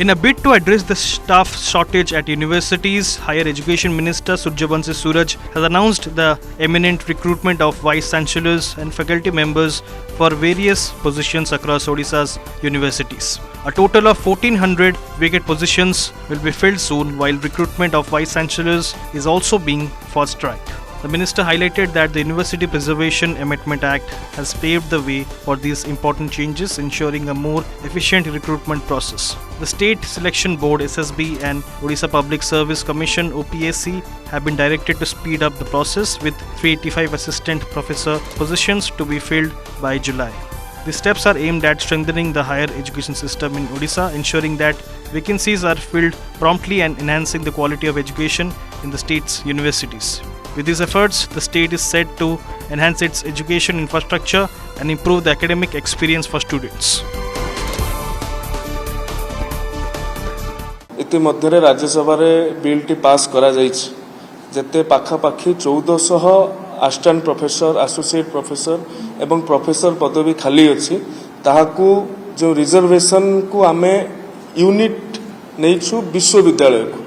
In a bid to address the staff shortage at universities, Higher Education Minister Surjavanshi Suraj has announced the imminent recruitment of vice chancellors and faculty members for various positions across Odisha's universities. A total of 1400 vacant positions will be filled soon, while recruitment of vice chancellors is also being fast-tracked. The minister highlighted that the University Preservation Amendment Act has paved the way for these important changes, ensuring a more efficient recruitment process. The State Selection Board (SSB) and Odisha Public Service Commission (OPSC) have been directed to speed up the process, with 385 assistant professor positions to be filled by July. These steps are aimed at strengthening the higher education system in Odisha, ensuring that vacancies are filled promptly and enhancing the quality of education in the state's universities. With these efforts, the state is set to enhance its education infrastructure and improve the academic experience for students. इतिमध्य Rajya Sabha bill टी pass करा जेते पाखापाखी 1400 assistant professor associate professor एवं professor पदवी खाली अच्छी ताहाकू जो रिजर्वेशन को आमे यूनिट नहीं छु विश्वविद्यालय को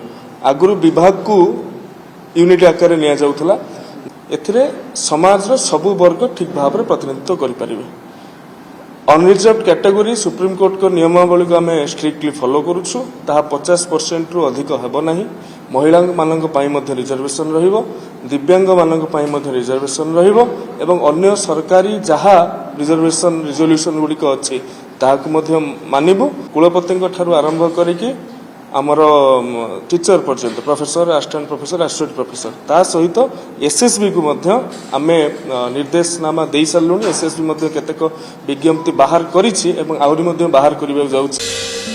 आगुरु विभाग को यूनिट आकार निया जाउथला एथिरे समाज रो सबु वर्ग ठीक भाव में प्रतिनिधित्व करि परिबे। अनरिजर्व्ड कैटेगरी सुप्रीम कोर्ट को नियमावली को आमे स्ट्रिक्टली फॉलो करूछु ताहा 50% रु अधिक हेबो नाही। महिला मानक पई मध्ये रिजर्वेशन रहिबो, दिव्यांग मानक पई मध्ये रिजर्वेशन रहिबो एवं अन्य सरकारी जहा रिजर्वेशन रिजोल्यूशन गुडी को अछि ताहाक मध्ये मानिबो। कुलपतिଙ୍କ ठारू आरंभ करिकि आमर टीचर पर्यंत professor assistant professor associate professor ता सहित एसएसबी को मध्य आमे निर्देशनामा देई सारलुनी। एसएसबी मध्य केतेक विज्ञप्ति बाहर करिछि एवं आउरी मध्य बाहर करिबा जाउछि।